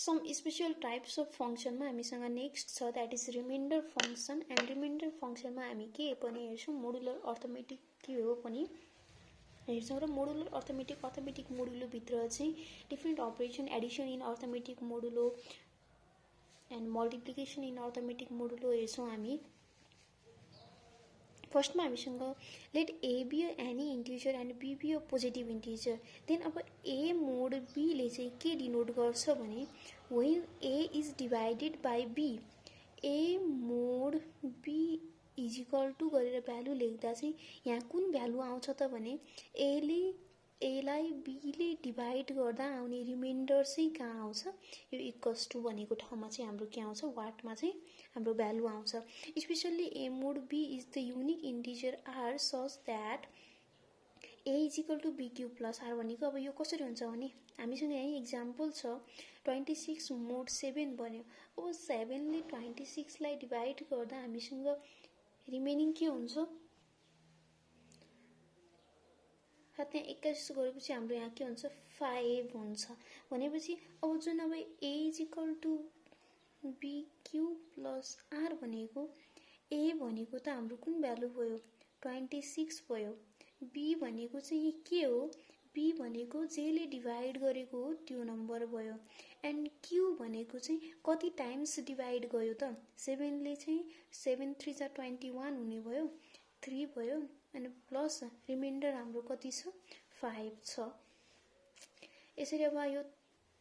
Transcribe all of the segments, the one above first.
Some special types of फंक्सनमा हामीसँग next छ that is reminder function and reminder फंक्सनमा हामी के पनि हेर्छौं मोडुलर अर्थमेटिक के हो पनि हेर्छौं र मोडुलर अर्थमेटिक मोडुलो भित्र चाहिँ different operation addition in arithmetic modulo and multiplication in arithmetic modulo हेर्छौं हामी फर्स्टमा हामीसँग let a b any integer and b b a positive integer then अब ए मोड बी ले चाहिँ के डिनोट गर्छ भने when a is divided by b a mod b is equal to गरेर भ्यालु लेख्दा चाहिँ यहाँ कुन भ्यालु आउँछ त भने एलाई बीले डिभाइड गर्दा आउने रिमाइन्डर चाहिँ कहाँ आउँछ यो इक्वल्स टु भनेको ठाउँमा चाहिँ हाम्रो के आउँछ वाटमा चाहिँ हाम्रो भ्यालु आउँछ specially a mod b is the unique integer r such that a is equal to be cube plus are भनेको अब यो कसरी हुन्छ भने हामीसँग यही इक्जाम्पल छ 26 मोड 7 भन्यो अब 7 ले 26 लाई डिभाइड गर्दा हामीसँग रिमेनिङ के हुन्छ त्यहाँ 21 गरेपछि हाम्रो यहाँ के हुन्छ 5 हुन्छ भनेपछि अब जुन अब A is equal to be cube plus are भनेको ए भनेको त हाम्रो कुन भ्यालु भयो 26 भयो बी भनेको चाहिँ के हो बी भनेको जेले डिभाइड गरेको हो त्यो नम्बर भयो एन्ड क्यू भनेको चाहिँ कति टाइम्स डिभाइड गयो त 7 ले चाहिँ 7 3 जा 21 हुने भयो 3 भयो अनि प्लस रिमाइन्डर हाम्रो कति छ 5 छ यसरी अब यो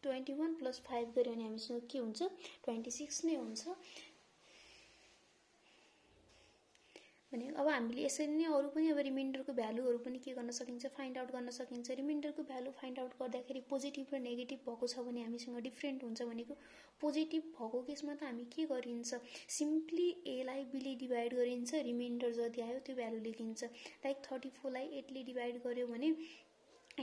21 प्लस 5 गर्यो भने हामीसँग के हुन्छ 26 नै हुन्छ भने अब हामीले यसरी नै अरु पनि अब रिमाइन्डरको भ्यालुहरु पनि के गर्न सकिन्छ फाइन्ड आउट गर्न सकिन्छ रिमाइन्डरको भ्यालु फाइन्ड आउट गर्दाखेरि पोजिटिभ र नेगेटिभ भएको छ भने हामीसँग डिफरेन्ट हुन्छ भनेको पोजिटिभ भएको केसमा त हामी के गरिन्छ सिम्पली ए लाई बी ले डिभाइड गरिन्छ रिमाइन्डर जति आयो त्यो भ्यालु लेखिन्छ लाइक 34 लाई 8 ले डिभाइड गर्यो भने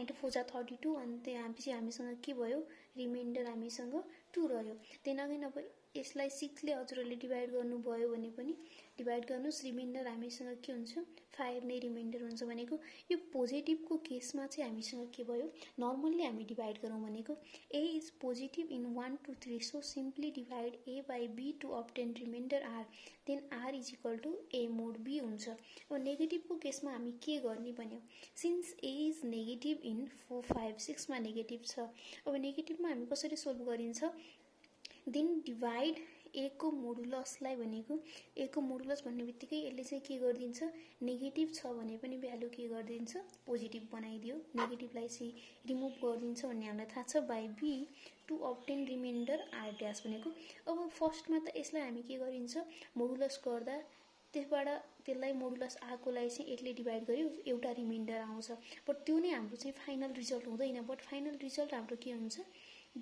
8 4 जा 32 अनि त्यसपछि हामीसँग के भयो रिमाइन्डर हामीसँग 2 रह्यो देन अगेन अब यसलाई 6 ले हजुरले डिभाइड गर्नु भयो भने पनि डिभाइड गर्नुस् रिमाइन्डर हामीसँग के हुन्छ 5 नै रिमाइन्डर हुन्छ भनेको यो पोजिटिभको केसमा चाहिँ हामीसँग के भयो नर्मल्ली हामी डिभाइड गरौँ भनेको a is positive in 1 2 3 so simply divide a by b to obtain remainder r then r is equal to a mod b हुन्छ अब नेगेटिभको केसमा हामी के गर्ने भन्यो since a is negative in 4 5 6 मा नेगेटिभ छ अब नेगेटिभमा हामी कसरी सोल्भ गरिन्छ देन डिभाइड a को मोडुलसलाई भनेको a को मोडुलस भन्ने बित्तिकै यसले चाहिँ के गर्दिन्छ नेगेटिभ छ भने पनि भ्यालु के गर्दिन्छ पोजिटिभ बनाइदियो नेगेटिभलाई चाहिँ रिमुभ गर्दिन्छ भन्ने हामीलाई थाहा छ by b to obtain remainder r dash भनेको अब फर्स्टमा त यसलाई हामी के गरिन्छ मोडुलस गर्दा त्यसबाट त्यसलाई मोडुलस आकोलाई चाहिँ 8 ले डिभाइड गर्यो एउटा रिमाइन्डर आउँछ बट त्यो नै हाम्रो चाहिँ फाइनल रिजल्ट हुँदैन बट फाइनल रिजल्ट हाम्रो के हुन्छ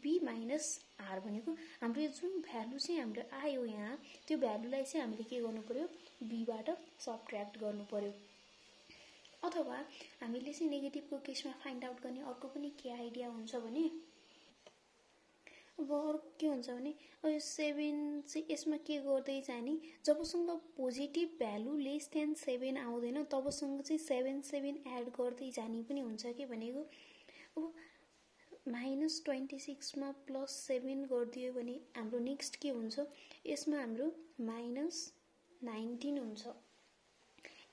b माइनस r भनेको हाम्रो जुन भ्यालु चाहिँ हाम्रो आयो यहाँ त्यो भ्यालुलाई चाहिँ हामीले के गर्नु पर्यो b बाट सबट्र्याक्ट गर्नु पर्यो अथवा हामीले चाहिँ नेगेटिभको केसमा फाइन्ड आउट गर्ने अर्को पनि के आइडिया हुन्छ भने अब अर्को के हुन्छ भने अब यो 7 चाहिँ यसमा के गर्दै जाने जबसम्म पोजिटिभ भ्यालु लेस देन 7 आउँदैन तबसम्म चाहिँ 7 7 एड गर्दै जाने पनि हुन्छ के भनेको अब -26 मा +7 गरिदियो भने हाम्रो नेक्स्ट के हुन्छ यसमा हाम्रो -19 हुन्छ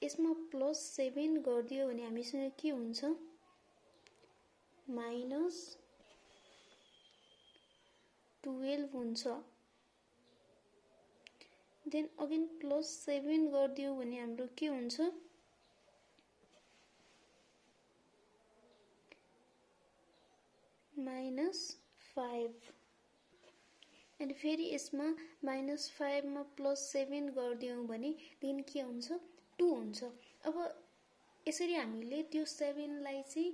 यसमा +7 गरिदियो भने हामीसँग के हुन्छ -12 हुन्छ देन अगेन +7 गरिदियो भने हाम्रो के हुन्छ -5 एन्ड फेरि यसमा -5 मा +7 गरिदियौं भने देन के हुन्छ 2 हुन्छ अब यसरी हामीले त्यो 7 लाई चाहिँ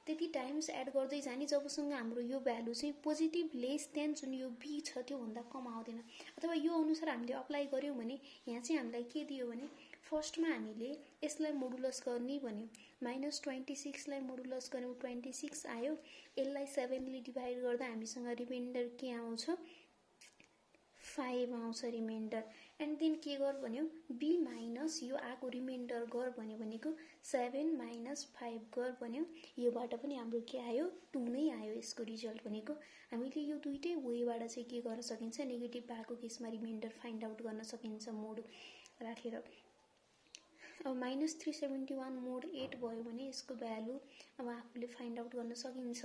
त्यति टाइम्स एड गर्दै जाने जबसम्म हाम्रो यो भ्यालु चाहिँ पोजिटिभ लेस देन जुन यो b छ त्यो भन्दा कम आउँदैन अथवा यो अनुसार हामीले अप्लाई गर्यौं भने यहाँ चाहिँ हामीलाई के दियो भने फर्स्टमा हामीले यसलाई मोडुलस गर्ने भन्यो -26 लाई मोडुलस गर्यौं 26 आयो यसलाई 7 ले डिभाइड गर्दा हामीसँग रिमाइन्डर के आउँछ 5 आउँछ रिमाइन्डर। एन्ड देन के गर भन्यो बी माइनस यो आएको रिमाइन्डर गर भन्यो भनेको 7 माइनस 5 गर भन्यो। योबाट पनि हाम्रो के आयो 2 नै आयो यसको रिजल्ट भनेको। हामीले यो दुईटै वेबाट चाहिँ के गर्न सकिन्छ नेगेटिभ भएको केसमा रिमाइन्डर फाइन्ड आउट गर्न सकिन्छ मोड राखेर। अब -371 मोड 8 भयो भने यसको भ्यालु अब आफूले फाइन्ड आउट गर्न सकिन्छ।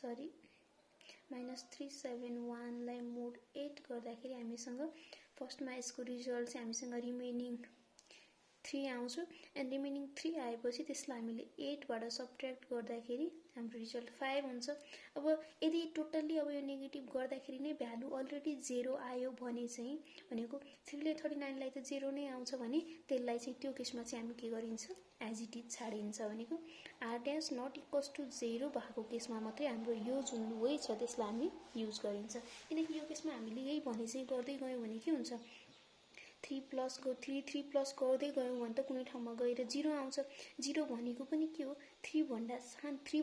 सरी -371 लाई मोड 8 गर्दाखेरि हामीसँग फर्स्टमा यसको रिजल्ट चाहिँ हामीसँग रिमेनिङ 3 आउँछ। एन्ड रिमेनिङ 3 आएपछि त्यसलाई हामीले 8 बाट सबट्र्याक्ट गर्दाखेरि हाम्रो रिजल्ट 5 हुन्छ। अब यदि टोटल्ली अब यो नेगेटिभ गर्दाखेरि नै भ्यालु अलरेडी 0 आयो भने चाहिँ भनेको 3 ले 39 लाई त 0 नै आउँछ भने त्यसलाई चाहिँ त्यो केसमा चाहिँ हामी के गरिन्छ एज इट इज छाडिन्छ भनेको r dash not equals to 0 भएको केसमा मात्रै हाम्रो यो जुन वे छ त्यसलाई हामी युज गरिन्छ। किनकि यो केसमा हामीले यही भने चाहिँ गर्दै गयौँ भने के हुन्छ 3 प्लस गर्दै गयौँ भने त कुनै ठाउँमा गएर 0 आउँछ। 0 भनेको पनि के हो 3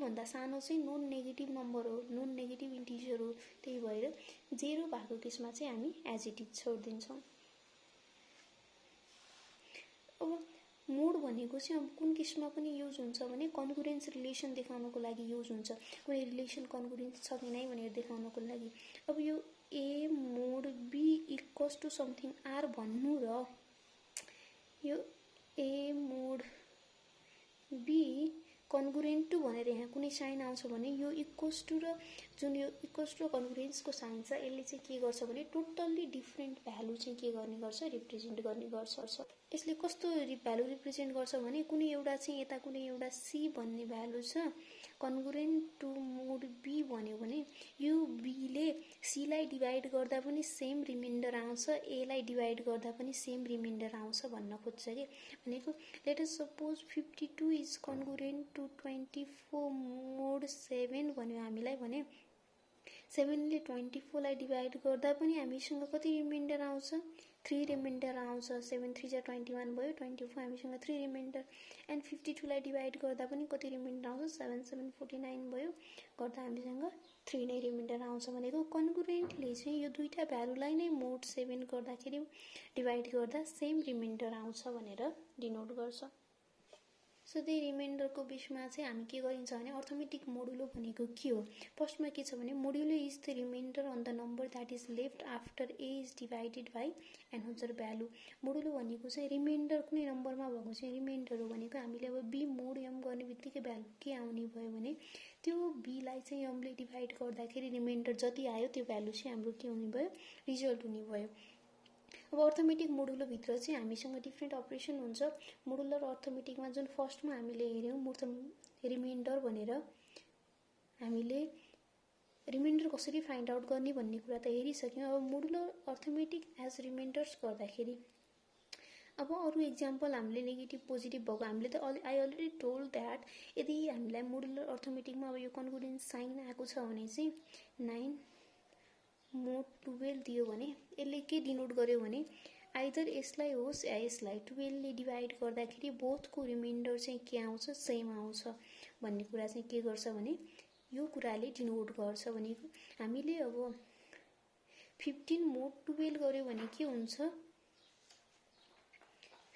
भन्दा सानो चाहिँ नन नेगेटिभ नम्बर हो, नन नेगेटिभ इन्टिजर हो। त्यही भएर 0 भएको केसमा चाहिँ हामी एज इट इज छोडिदिन्छौँ। अब मोड भनेको चाहिँ अब कुन केसमा पनि युज हुन्छ भने कन्कुरेन्स रिलेसन देखाउनको लागि युज हुन्छ। कुनै रिलेसन कन्कुरेन्स छ कि नै भनेर देखाउनको लागि। अब यो A mod B equals to something R भन्नु र यो ए मोड बी कन्कुरेन्ट टु भनेर यहाँ कुनै साइन आउँछ भने यो इक्वल्स टु र जुन यो इक्वल्स टु कन्कुरेन्सको साइन छ यसले चाहिँ के गर्छ भने टोटल्ली डिफ्रेन्ट भ्यालु चाहिँ के गर्ने गर्छ रिप्रेजेन्ट गर्ने गर्छ। यसले कस्तो भ्यालु रिप्रेजेन्ट गर्छ भने कुनै एउटा चाहिँ यता कुनै एउटा सी भन्ने भ्यालु छ कन्कुरेन्ट टु मोड बी भन्यो भने यो बीले सीलाई डिभाइड गर्दा पनि सेम रिमाइन्डर आउँछ, एलाई डिभाइड गर्दा पनि सेम रिमाइन्डर आउँछ भन्न खोज्छ कि भनेको let us suppose 52 is concurrent to 24 mod 7 भन्यो हामीलाई भने 7 ले 24 लाई डिभाइड गर्दा पनि हामीसँग कति रिमाइन्डर आउँछ 3 रिमाइन्डर आउँछ। 7 3 जा 21 भयो 24 हामीसँग 3 रिमाइन्डर। एन्ड 52 लाई डिभाइड गर्दा पनि कति रिमाइन्डर आउँछ 7 7 49 भयो गर्दा हामीसँग 3 नै रिमाइन्डर आउँछ भनेको कन्कुरेन्टले चाहिँ यो दुईटा भ्यालुलाई नै मोड 7 गर्दाखेरि डिभाइड गर्दा सेम रिमाइन्डर आउँछ भनेर डिनोट गर्छ। सो त्यही रिमाइन्डरको बिचमा चाहिँ हामी के गरिन्छ भने अर्थमेटिक मोडुलो भनेको के हो फर्स्टमा के छ भने modulo is the remainder on the number that is left after a is divided by an another value. Modulo भनेको चाहिँ रिमाइन्डर कुनै नम्बरमा भएको चाहिँ रिमाइन्डर हो भनेको हामीले अब बी मोड एम गर्ने बित्तिकै भ्यालु के आउने भयो भने त्यो बीलाई चाहिँ एमले डिभाइड गर्दाखेरि रिमाइन्डर जति आयो त्यो भ्यालु चाहिँ हाम्रो के हुने भयो रिजल्ट हुने भयो। अब अर्थमेटिक मोडुलो भित्र चाहिँ हामीसँग डिफ्रेन्ट अपरेसन हुन्छ। मोडुलर अर्थमेटिकमा जुन फर्स्टमा हामीले हेर्यौँ रिमाइन्डर भनेर हामीले रिमाइन्डर कसरी फाइन्ड आउट गर्ने भन्ने कुरा त हेरिसक्यौँ। अब मोडुलर अर्थमेटिक एज रिमाइन्डर्स गर्दाखेरि अब अरू एक्जाम्पल हामीले नेगेटिभ पोजिटिभ भएको हामीले त आई अलरेडी टोल्ड द्याट यदि हामीलाई मोडुलर अर्थमेटिकमा अब यो कन्कुरेन्स साइन आएको छ भने चाहिँ 9 मोड 12 दियो भने यसले के डिनोट गर्यो भने आइदर यसलाई होस् या यसलाई 12 ले डिभाइड गर्दाखेरि बोथको रिमाइन्डर चाहिँ के आउँछ सेम आउँछ भन्ने कुरा चाहिँ के गर्छ भने यो कुराले डिनोट गर्छ भनेको हामीले अब 15 मोड 12 गर्यो भने के हुन्छ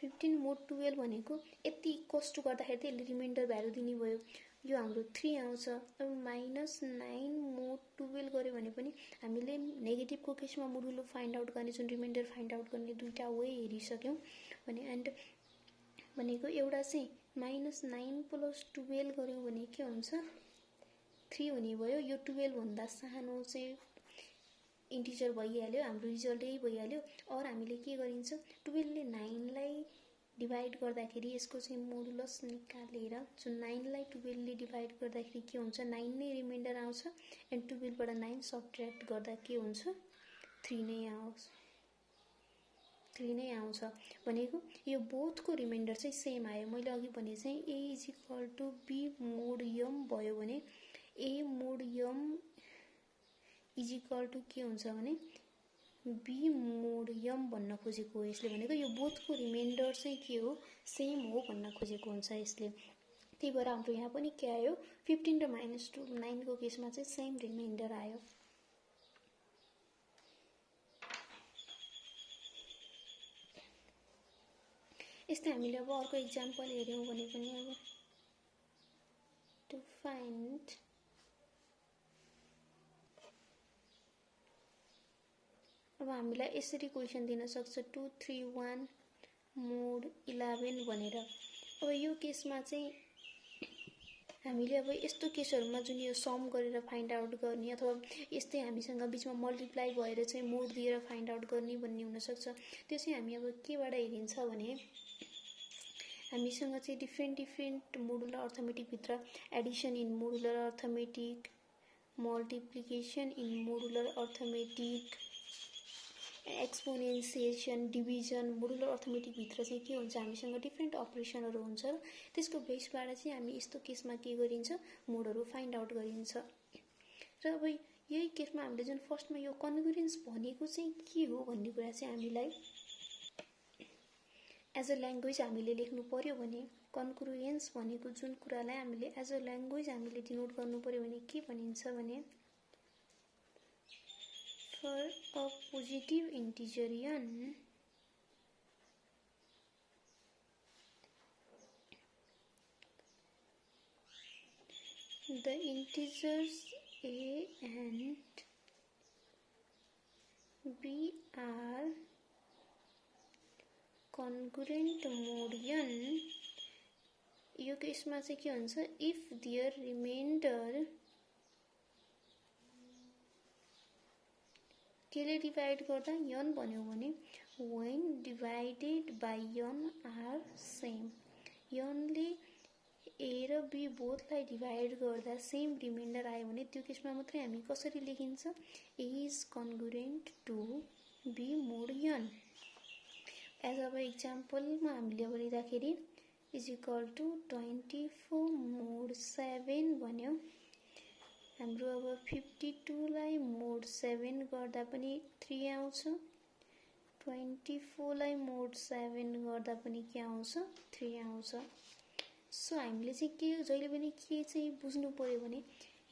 15 मोड 12 भनेको यति इक्वल्स टु गर्दाखेरि त यसले रिमाइन्डर भ्यालु दिने भयो यो हाम्रो 3 आउँछ। अब -9 मोड 12 गर्यो भने पनि हामीले नेगेटिभको केसमा मोडुलो फाइन्ड आउट गर्ने जुन रिमाइन्डर फाइन्ड आउट गर्ने दुईटा वे हेरिसक्यौँ भने एन्ड भनेको एउटा चाहिँ -9 प्लस 12 गर्यो भने के हुन्छ 3 हुने भयो। यो 12 भन्दा सानो चाहिँ इन्टिजर भइहाल्यो हाम्रो रिजल्ट यही भइहाल्यो। और हामीले के गरिन्छ 12 ले 9 लाई डिभाइड गर्दाखेरि यसको चाहिँ मोडुलस निकालेर जुन 9 लाई 12 ले डिभाइड गर्दाखेरि के हुन्छ 9 नै रिमाइन्डर आउँछ एन्ड 12 बाट 9 सबट्र्याक्ट गर्दा के हुन्छ 3 नै आउँछ भनेको यो बोथको रिमाइन्डर चाहिँ सेम आयो। मैले अघि भने चाहिँ ए इज इक्वल टु बी मोड यम भयो भने ए मोड यम इज इक्वल टु के हुन्छ भने बी मोड यम भन्न खोजेको हो यसले भनेको यो बोथको रिमाइन्डर चाहिँ के हो सेम हो भन्न खोजेको हुन्छ यसले। त्यही भएर हाम्रो यहाँ पनि के आयो 15 र -2 9 को केसमा चाहिँ सेम रिमाइन्डर आयो। यस्तै हामीले अब अर्को इक्जाम्पल हेऱ्यौँ भने पनि अब टु फाइन्ड अब हामीलाई यसरी क्वेसन दिन सक्छ 2 3 1 मोड 11 भनेर। अब यो केसमा चाहिँ हामीले अब यस्तो केसहरुमा जुन यो सम गरेर फाइन्ड आउट गर्ने अथवा यस्तै हामीसँग बीचमा मल्टिप्लाई भएर चाहिँ मोड दिएर फाइन्ड आउट गर्ने भन्ने हुन सक्छ। त्यो चाहिँ हामी अब केबाट हेरिन्छ भने हामीसँग चाहिँ डिफ्रेन्ट मोडुलर अर्थमेटिक भित्र addition in modular arithmetic, multiplication in modular arithmetic, exponentiation, division modular arithmetic भित्र चाहिँ के हुन्छ हामीसँग डिफ्रेन्ट अपरेसनहरु हुन्छ र त्यसको बेसबाट चाहिँ हामी यस्तो केसमा के गरिन्छ मोडहरु फाइन्ड आउट गरिन्छ। र अब यही केसमा हामीले जुन फर्स्टमा यो कन्ग्रुएन्स भनेको चाहिँ के हो भन्ने कुरा चाहिँ हामीलाई एज अ ल्याङ्ग्वेज हामीले लेख्नु पर्यो भने कन्ग्रुएन्स भनेको जुन कुरालाई हामीले एज अ ल्याङ्ग्वेज हामीले डिनोट गर्नु पर्यो भने के भनिन्छ भने for a positive integer n the integers a and b are congruent mod n यो केसमा चाहिँ के हुन्छ if their remainder केले डिवाइड गर्दा n भन्यो भने when divided by n are same n ले a र b बोथलाई डिवाइड गर्दा सेम रिमाइन्डर आयो भने त्यो केसमा मात्रै हामी कसरी लेखिन्छ a is congruent to b mod n। As अब एक्जाम्पलमा हामीले अब लिँदाखेरि इज इक्वल टु 24 mod 7 भन्यो। हाम्रो अब 52 लाई mod 7 गर्दा पनि 3 आउँछ, 24 लाई mod 7 गर्दा पनि के आउँछ 3 आउँछ। सो हामीले चाहिँ के जहिले पनि के चाहिँ बुझ्नु पर्यो भने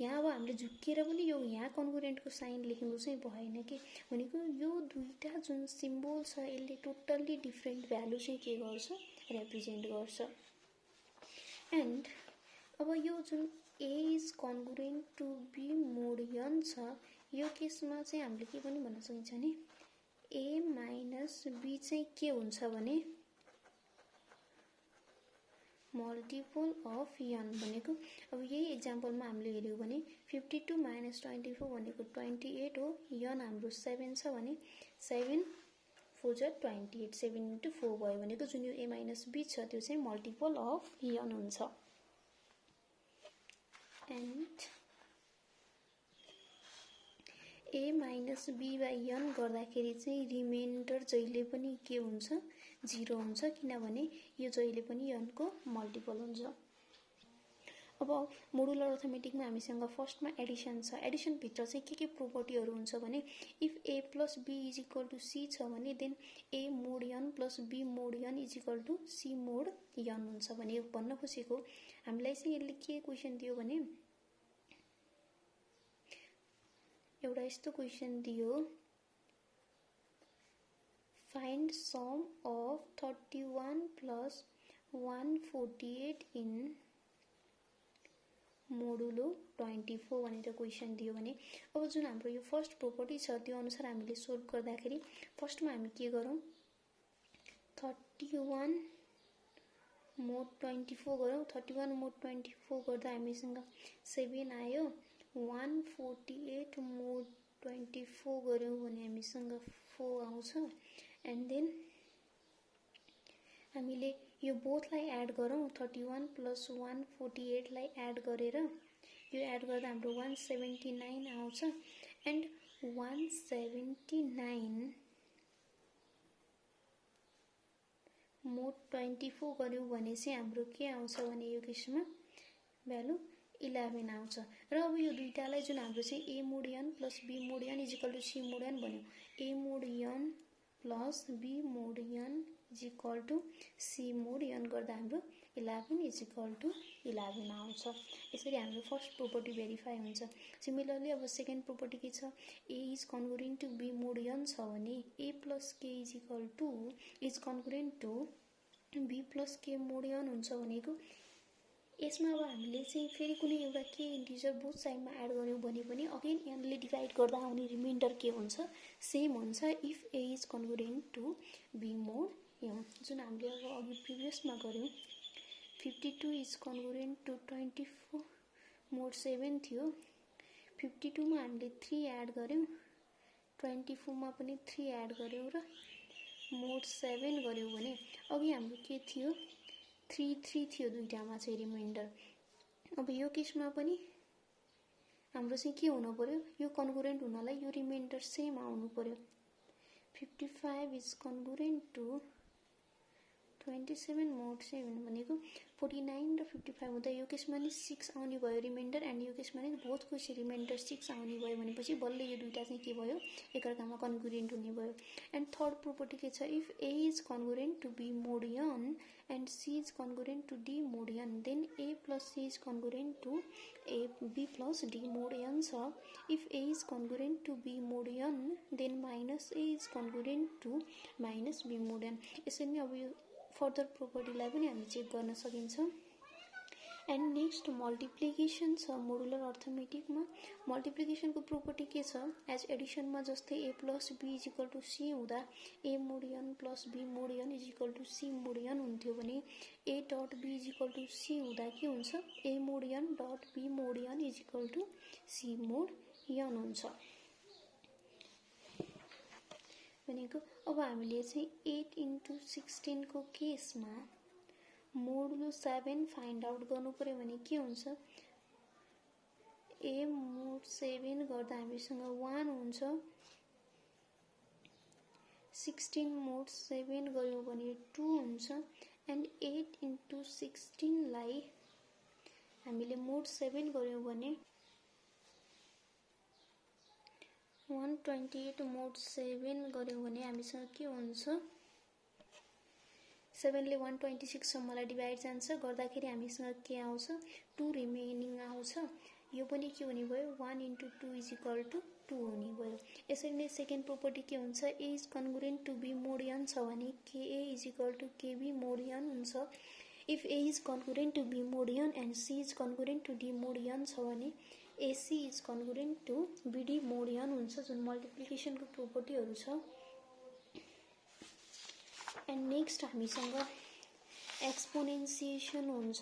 यहाँ अब हामीले झुक्किएर पनि यो यहाँ कन्ग्रुएन्टको साइन लेख्नु चाहिँ भएन के भनेको यो दुईटा जुन सिम्बल छ यसले टोटल्ली डिफ्रेन्ट भ्यालु चाहिँ के गर्छ रिप्रेजेन्ट गर्छ। एन्ड अब यो जुन a is congruent to b mod n छ यो केसमा चाहिँ हामीले के पनि भन्न सकिन्छ भने a minus b चाहिँ के हुन्छ भने मल्टिपल अफ n भनेको अब यही एक्जाम्पलमा हामीले हेर्यौं भने 52 minus 24 भनेको 28 हो, n हाम्रो 7 छ भने 7 4 जा 28 7 into 4 भयो भनेको जुन यो a minus b छ त्यो चाहिँ मल्टिपल अफ n हुन्छ। and a minus b by n गर्दाखेरि चाहिँ रिमाइन्डर जहिले पनि के हुन्छ 0 हुन्छ किनभने यो जहिले पनि n को मल्टिपल हुन्छ। अब मोडुलर अर्थमेटिकमा हामीसँग फर्स्टमा एडिसन छ, एडिसन भित्र चाहिँ के प्रोपर्टीहरु हुन्छ भने if a plus b is equal to c छ भने then a mod n plus b mod n is equal to c mod n हुन्छ भने भन्न खोजेको हामीलाई चाहिँ यसले के क्वेशन दियो भने एउटा यस्तो क्वेशन दियो find sum of 31 plus 148 in modulo 24 भनेर क्वेशन दियो भने अब जुन हाम्रो यो फर्स्ट प्रोपर्टी छ त्यो अनुसार हामीले सोल्भ गर्दाखेरि फर्स्टमा हामी के गरौँ 31 mod 24 गरौँ। 31 mod 24 गर्दा हामीसँग 7 आयो, 148 mod 24 गर्यौं भने हामीसँग 4 आउँछ। एन्ड देन हामीले यो बोथलाई एड गरौँ 31 plus 148 लाई एड गरेर यो एड गर्दा हाम्रो 179 आउँछ। एन्ड 179 mod 24 गर्यौं भने चाहिँ हाम्रो के आउँछ भने यो केसमा भ्यालु 11 आउँछ। र अब यो दुईटालाई जुन हाम्रो चाहिँ a mod n plus b mod n is equal to c mod n भन्यो, a mod n plus b mod n is equal to c mod n गर्दा हाम्रो 11 is equal to 11 आउँछ। यसरी हाम्रो फर्स्ट प्रोपर्टी भेरिफाई हुन्छ। Similarly अब second property के छ a is congruent to b mod n छ भने a plus k is equal to is congruent to b plus k mod n हुन्छ भनेको यसमा अब हामीले चाहिँ फेरि कुनै एउटा के इन्टिजर बोथ साइडमा एड गर्यौँ भने पनि अगेन एनले डिभाइड गर्दा आउने रिमाइन्डर के हुन्छ, सेम हुन्छ if A is congruent to B mod n, जुन हामीले अब अघि प्रिभियसमा गऱ्यौँ। 52 इज कन्ग्रुएन्ट टु 24 मोड 7 थियो। 52 मा हामीले 3 एड गऱ्यौँ, 24 मा पनि 3 एड गऱ्यौँ र मोड 7 गऱ्यौँ भने अघि हाम्रो के थियो, 3 थियो दुईटामा चाहिँ रिमाइन्डर। अब यो केसमा पनि हाम्रो चाहिँ के हुनु पर्यो, यो कन्ग्रुएन्ट हुनलाई यो रिमाइन्डर सेम आउनु पर्यो। 55 इज कन्ग्रुएन्ट टु 27 मोड 7 भनेको 49 र 55 हुँदा यो केसमा नि 6 आउने भयो रिमाइन्डर, एन्ड यो केसमा नि बोथको चाहिँ रिमाइन्डर 6 आउने भयो भनेपछि बल्ल यो दुईटा चाहिँ के भयो, एकअर्कामा कन्ग्रुएन्ट हुने भयो। एन्ड थर्ड प्रोपर्टी के छ, if A is congruent to B mod n and C is congruent to D mod n, then A plus C is congruent to A B plus D mod n छ। If A is congruent to B mod n then minus A is congruent to minus B mod n। यसरी नै अब यो further प्रोपर्टीलाई पनि हामी check गर्न सकिन्छ। And next multiplication छ मोडुलर अर्थमेटिकमा। मल्टिप्लिकेसनको प्रोपर्टी के छ, एज एडिसनमा जस्तै A plus B is equal to C हुँदा A mod n plus B mod n is equal to C mod n हुन्थ्यो भने A dot B is equal to C हुँदा के हुन्छ, A mod n dot B mod n is equal to C mod n हुन्छ भनेको। अब हामीले चाहिँ 8 into 16 को केसमा मोडुलो 7 फाइन्ड आउट गर्नु पर्यो भने के हुन्छ, ए मोड 7 गर्दा हामीसँग 1 हुन्छ, 16 मोड 7 गऱ्यौँ भने 2 हुन्छ, एन्ड 8 into 16 लाई हामीले मोड 7 गऱ्यौँ भने 128 मोड 7 गऱ्यौँ भने हामीसँग के हुन्छ, 7 ले 126 सम्मलाई डिभाइड जान्छ, गर्दाखेरि हामीसँग के आउँछ, 2 रिमेनिङ आउँछ। यो पनि के हुने भयो, 1 into 2 इज इक्वल टु 2 हुने भयो। यसरी नै सेकेन्ड प्रोपर्टी के हुन्छ, A is congruent to B mod n छ भने K A is equal to K B mod n हुन्छ। If A is congruent to B mod n and C is congruent to D mod n छ भने A C is congruent to B D mod n हुन्छ, जुन मल्टिप्लिकेसनको प्रोपर्टीहरू छ। And next हामीसँग एक्सपोनेन्सिएसन हुन्छ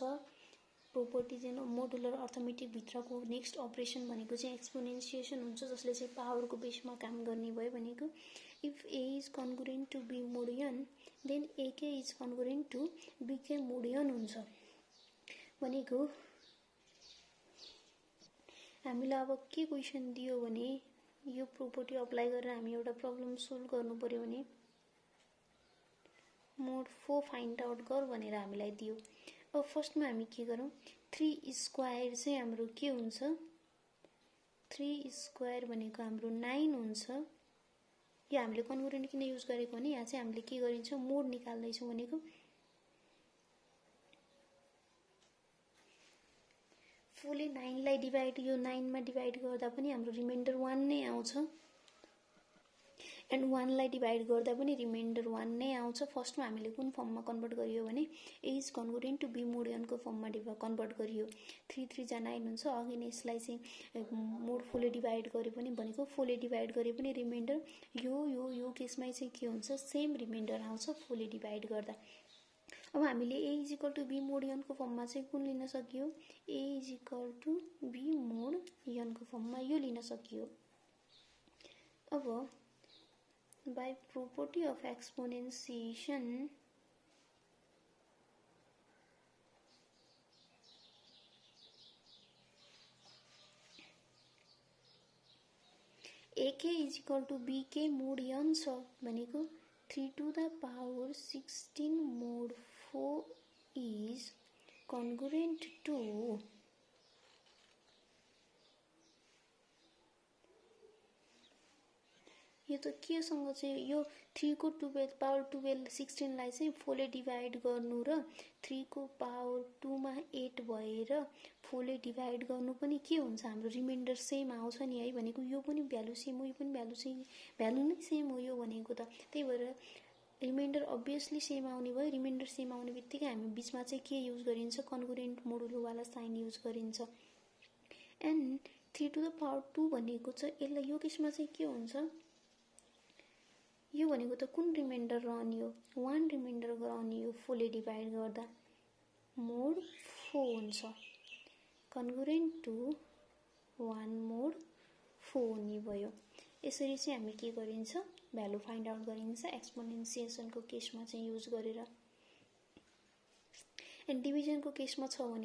property चाहिँ modular arithmetic भित्रको नेक्स्ट अपरेसन भनेको चाहिँ एक्सपोनेन्सिएसन हुन्छ, जसले चाहिँ पावरको बेसमा काम गर्ने भयो भनेको। If A is congruent to B mod n then A K is congruent to B K mod n हुन्छ भनेको। हामीलाई अब के क्वेसन दियो भने यो प्रोपर्टी अप्लाई गरेर हामी एउटा प्रब्लम सोल्भ गर्नु पर्यो भने मोड 4 फाइन्ड आउट गर भनेर हामीलाई दियो। अब फर्स्टमा हामी के गरौँ, 3 स्क्वायर चाहिँ हाम्रो के हुन्छ, 3 स्क्वायर भनेको हाम्रो 9 हुन्छ। यो हामीले कन्ग्रुएन्ट किन युज गरेको भने यहाँ चाहिँ हामीले के गरिन्छ, मोड निकाल्दैछौँ भनेको। फुली 9 लाई डिभाइड, यो 9 मा डिभाइड गर्दा पनि हाम्रो रिमाइन्डर 1 नै आउँछ, एन्ड 1 लाई डिभाइड गर्दा पनि रिमाइन्डर 1 नै आउँछ। फर्स्टमा हामीले कुन फर्ममा कन्भर्ट गरियो भने A is congruent to B mod n को फर्ममा कन्भर्ट गरियो। 3 3 जा 9 हुन्छ। अघि यसलाई चाहिँ मोड 4 ले डिभाइड गरे पनि भनेको 4 ले डिभाइड गरे पनि रिमाइन्डर यो केसमा चाहिँ के हुन्छ, सेम रिमाइन्डर आउँछ 4 ले डिभाइड गर्दा। अब हामीले A is equal to B mod n को फर्ममा चाहिँ कुन लिन सकियो, A is equal to B mod n को फर्ममा यो लिन सकियो। अब by property of exponentiation AK is equal to BK mod n छ भनेको 3 to the power 16 mod 4 is congruent to यो त केसँग चाहिँ यो 3 को 12 पावर 12 16 लाई चाहिँ 4 ले डिभाइड गर्नु र 3 को पावर 2 मा 8 भएर 4 ले डिभाइड गर्नु पनि के हुन्छ, हाम्रो रिमाइन्डर सेम आउँछ नि है भनेको। यो पनि भ्यालु सेम हो, यो पनि भ्यालु नै सेम हो यो भनेको त। त्यही भएर रिमाइन्डर अभियसली सेम आउने भयो। रिमाइन्डर सेम आउने बित्तिकै हामी बिचमा चाहिँ के युज गरिन्छ, कन्कुरेन्ट मोडुलोवाला साइन युज गरिन्छ। एन्ड 3 to the power 2 भनेको चाहिँ यसलाई यो केसमा चाहिँ के हुन्छ, यो भनेको त कुन रिमाइन्डर रहने हो, 1 रिमाइन्डर रहने हो। 4 ले डिभाइड गर्दा मोड 4 हुन्छ, कन्कुरेन्ट टु 1 मोड 4 हुने भयो। यसरी चाहिँ हामी के गरिन्छ, भ्यालु फाइन्ड आउट गरिन्छ एक्सपोनेन्सिएसनको केसमा चाहिँ युज गरेर। एन्ड डिभिजनको केसमा छ भने